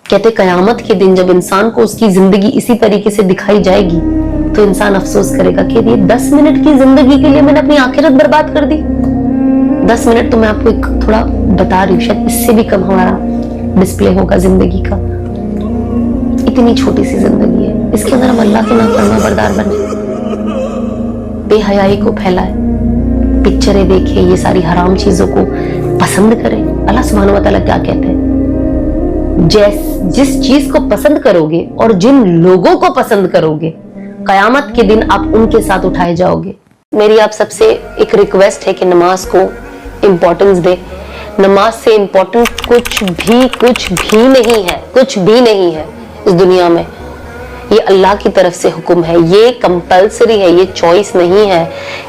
कहते कयामत के दिन जब इंसान को उसकी जिंदगी इसी तरीके से दिखाई जाएगी तो इंसान अफसोस करेगा कि ये 10 मिनट की जिंदगी के लिए मैंने अपनी आखिरत बर्बाद कर दी। 10 मिनट तो मैं आपको एक थोड़ा बता रही हूँ, शायद इससे भी कम हमारा डिस्प्ले होगा जिंदगी का। इतनी छोटी सी जिंदगी है, इसके अंदर हम अल्लाह के नाफरमान बरदार बने, बेहयाई को फैलाए, पिक्चरें देखे, ये सारी हराम चीजों को पसंद करें। अल्लाह सुब्हानहू व तआला क्या कहते हैं, जिस चीज को पसंद करोगे और जिन लोगों को पसंद करोगे कयामत के दिन आप उनके साथ उठाए जाओगे। मेरी आप सबसे एक रिक्वेस्ट है कि नमाज को इंपॉर्टेंस दे। नमाज से इंपॉर्टेंट कुछ भी नहीं है, कुछ भी नहीं है इस दुनिया में। ये अल्लाह की तरफ से हुक्म है, ये कंपल्सरी है, ये चॉइस नहीं है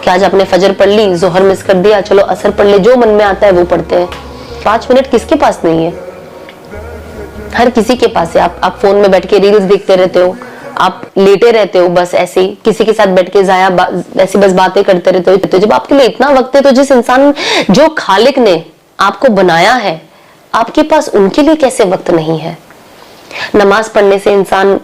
कि आज आपने फजर पढ़ ली, जोहर मिस कर दिया, चलो असर पढ़ ले, जो मन में आता है वो पढ़ते हैं। 5 मिनट किसके पास नहीं है? हर किसी के पास है। आप फोन में बैठ के रील्स देखते रहते हो, आप लेटे रहते हो बस ऐसे ही, किसी के साथ बैठ के ऐसी बस बातें करते रहते हो। तो जब आपके लिए इतना वक्त है तो जिस इंसान जो खालिक ने आपको बनाया है, आपके पास उनके लिए कैसे वक्त नहीं है? नमाज पढ़ने से इंसान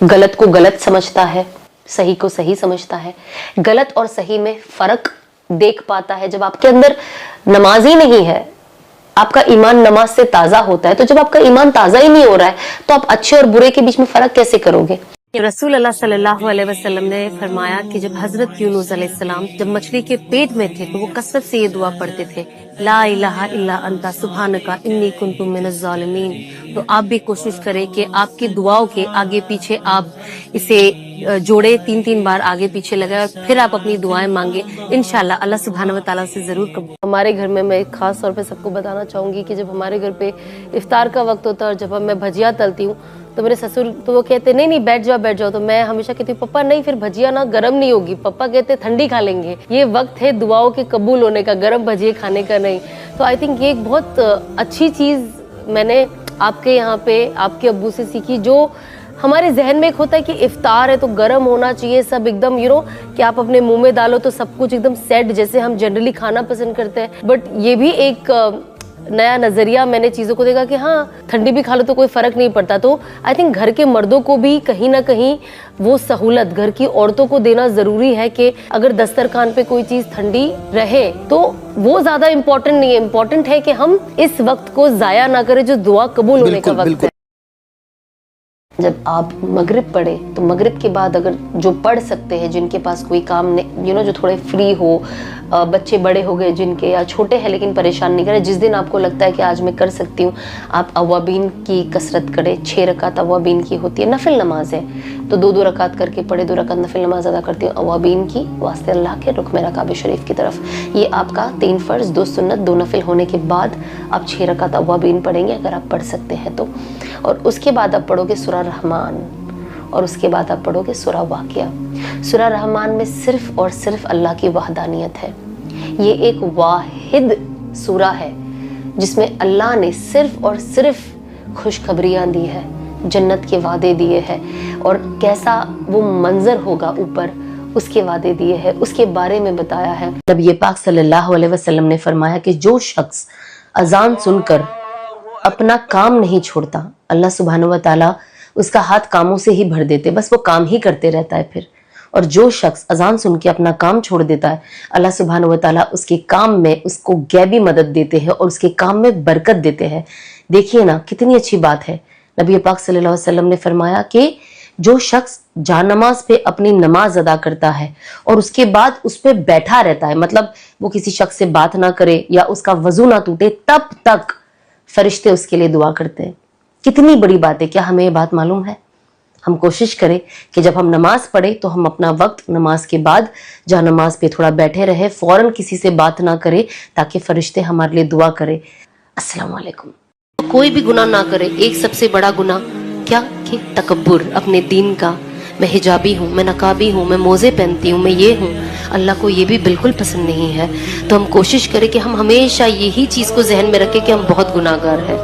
गलत को गलत समझता है, सही को सही समझता है, गलत और सही में फर्क देख पाता है। जब आपके अंदर नमाज ही नहीं है, आपका ईमान नमाज से ताजा होता है, तो जब आपका ईमान ताजा ही नहीं हो रहा है तो आप अच्छे और बुरे के बीच में फर्क कैसे करोगे? रसूल अल्लाह सल्लल्लाहु अलैहि वसल्लम ने फरमाया कि जब हजरत यूनुस अलैहिस्सलाम जब मछली के पेट में थे तो वो कसरत से ये दुआ पढ़ते थे, ला इलाहा इल्ला अंता सुब्हानका इन्नी कुन्तु मिनज़ ज़ालिमीन। तो आप भी कोशिश करें कि आपकी दुआओं के आगे पीछे आप इसे जोड़े, 3-3 बार आगे पीछे लगाए और फिर आप अपनी दुआएं मांगे। इंशाल्लाह अल्लाह सुब्हानहू व तआला से जरूर कबूल। हमारे घर में मैं खास तौर पे सबको बताना चाहूंगी कि जब हमारे घर पे इफ्तार का वक्त होता है और जब मैं भजिया तलती हूँ तो मेरे ससुर तो वो कहते नहीं बैठ जाओ, तो मैं हमेशा कहती हूँ पप्पा नहीं, फिर भजिया ना गर्म नहीं होगी। पप्पा कहते ठंडी खा लेंगे, ये वक्त है दुआओं के कबूल होने का, गर्म भजिए खाने का नहीं। तो आई थिंक ये एक बहुत अच्छी चीज़ मैंने आपके यहाँ पे आपके अब्बू से सीखी। जो हमारे जहन में एक होता है कि इफ्तार है तो गर्म होना चाहिए सब एकदम, कि आप अपने मुंह में डालो तो सब कुछ एकदम सेट, जैसे हम जनरली खाना पसंद करते हैं। बट ये भी एक नया नजरिया मैंने चीजों को देखा कि हाँ ठंडी भी खा लो तो कोई फर्क नहीं पड़ता। तो आई थिंक घर के मर्दों को भी कहीं ना कहीं वो सहूलत घर की औरतों को देना जरूरी है कि अगर दस्तरखान पे कोई चीज ठंडी रहे तो वो ज्यादा इम्पोर्टेंट नहीं है, इम्पोर्टेंट है कि हम इस वक्त को जाया ना करें जो दुआ कबूल होने का वक्त है। जब आप मगरिब पढ़े तो मगरिब के बाद अगर जो पढ़ सकते हैं, जिनके पास कोई काम नहीं, जो थोड़े फ्री हो, बच्चे बड़े हो गए जिनके, या छोटे हैं लेकिन परेशान नहीं करें, जिस दिन आपको लगता है कि आज मैं कर सकती हूँ, आप अवाबीन की कसरत करें। 6 रकात अवाबीन की होती है, नफिल नमाज है, तो 2-2 रकात करके पढ़े, 2 रकात नफिल नमाज अदा करती हूँ अवाबीन की वास्ते अल्लाह के रुख मेरा काबे शरीफ की तरफ। ये आपका 3 फर्ज, 2 सुन्नत, 2 नफिल होने के बाद आप 6 रकात अवाबीन पढ़ेंगे अगर आप पढ़ सकते हैं तो। और उसके बाद आप पढ़ोगे सूरा रहमान, और उसके बाद आप पढ़ोगे सूरा वाक़िया। सूरा रहमान में सिर्फ और सिर्फ अल्लाह की वहदानियत है। ये एक वाहिद सूरा है जिसमें अल्लाह ने सिर्फ और सिर्फ खुशखबरियाँ दी है, जन्नत के वादे दिए हैं, और कैसा वो मंजर होगा ऊपर उसके वादे दिए हैं, उसके बारे में बताया है। नबी पाक सल्लल्लाहु अलैहि वसल्लम ने फरमाया कि जो शख्स अजान सुनकर अपना काम नहीं छोड़ता, अल्लाह सुब्हानहू व तआला उसका हाथ कामों से ही भर देते, बस वो काम ही करते रहता है फिर। और जो शख्स अजान सुन के अपना काम छोड़ देता है, अल्लाह सुब्हानहू व तआला उसके काम में उसको गैबी मदद देते हैं और उसके काम में बरकत देते हैं। देखिए ना कितनी अच्छी बात है। नबी पाक सल्लल्लाहु अलैहि वसल्लम ने फरमाया कि जो शख्स जानमाज पे अपनी नमाज अदा करता है और उसके बाद उस पे बैठा रहता है, मतलब वो किसी शख्स से बात ना करे या उसका वजू ना टूटे, तब तक फरिश्ते उसके लिए दुआ करते हैं। कितनी बड़ी बात है, क्या हमें ये बात मालूम है? हम कोशिश करें कि जब हम नमाज पढ़े तो हम अपना वक्त नमाज के बाद जहाँ नमाज पे थोड़ा बैठे रहे, फौरन किसी से बात ना करें ताकि फरिश्ते हमारे लिए दुआ करें। अस्सलाम वालेकुम। कोई भी गुनाह ना करे। एक सबसे बड़ा गुनाह क्या कि तकब्बुर अपने दीन का। मैं हिजाबी हूँ, मैं नकाबी हूँ, मैं मोज़े पहनती हूँ, मैं ये हूँ। अल्लाह को ये भी बिल्कुल पसंद नहीं है। तो हम कोशिश करें कि हम हमेशा यही चीज़ को जहन में रखें कि हम बहुत गुनाहगार हैं,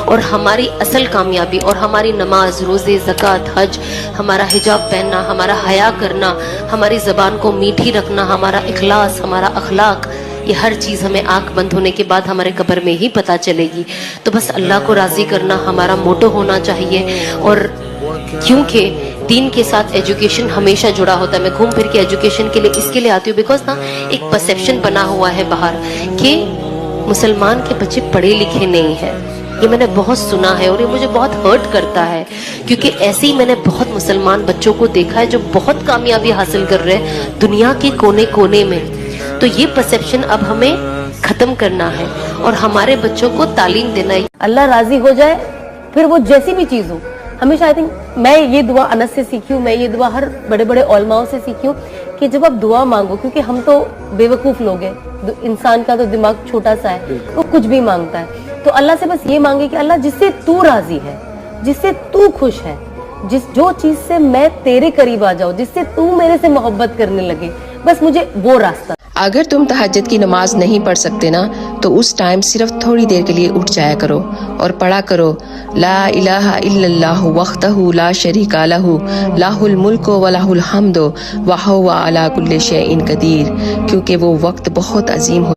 और हमारी असल कामयाबी और हमारी नमाज, रोज़े, ज़कात, हज, हमारा हिजाब पहनना, हमारा हया करना, हमारी ज़बान को मीठी रखना, हमारा इखलास, हमारा अखलाक, یہ ہر چیز ہمیں آنکھ بند ہونے کے بعد ہمارے قبر میں ہی پتہ چلے گی. تو بس اللہ کو راضی کرنا ہمارا موٹو ہونا چاہیے. اور کیونکہ دین کے ساتھ ایجوکیشن ہمیشہ جڑا ہوتا ہے. میں گھوم پھر کے ایجوکیشن کے لیے اس کے لیے آتی ہوں بیکاز نا ایک پرسیپشن بنا ہوا ہے باہر کہ مسلمان کے بچے پڑھے لکھے نہیں ہیں. یہ میں نے بہت سنا ہے اور یہ مجھے بہت ہرٹ کرتا ہے, کیونکہ ایسے ہی میں نے بہت مسلمان بچوں کو دیکھا ہے جو بہت کامیابی حاصل کر رہے ہیں دنیا کے کونے کونے میں. تو یہ پرسیپشن اب ہمیں ختم کرنا ہے اور ہمارے بچوں کو تعلیم دینا ہے. اللہ راضی ہو جائے پھر وہ جیسی بھی چیز ہو. ہمیشہ آئی تھنک میں یہ دعا انس سے سیکھی ہوں, میں یہ دعا ہر بڑے بڑے علماؤں سے سیکھی ہوں کہ جب آپ دعا مانگو, کیونکہ ہم تو بے وقوف لوگ ہیں, انسان کا تو دماغ چھوٹا سا ہے, وہ کچھ بھی مانگتا ہے. تو اللہ سے بس یہ مانگے کہ اللہ جس سے تو راضی ہے, جس سے تو خوش ہے, جو چیز سے میں تیرے قریب آ جاؤں, جس سے تو میرے سے محبت کرنے لگے, بس مجھے وہ راستہ. اگر تم تہجد کی نماز نہیں پڑھ سکتے نا تو اس ٹائم صرف تھوڑی دیر کے لیے اٹھ جایا کرو اور پڑھا کرو لا الہ الا اللہ وحدہ لا شریک لہ لہ الملک و لہ الحمد وہو علی کل شیء قدیر, کیونکہ وہ وقت بہت عظیم ہو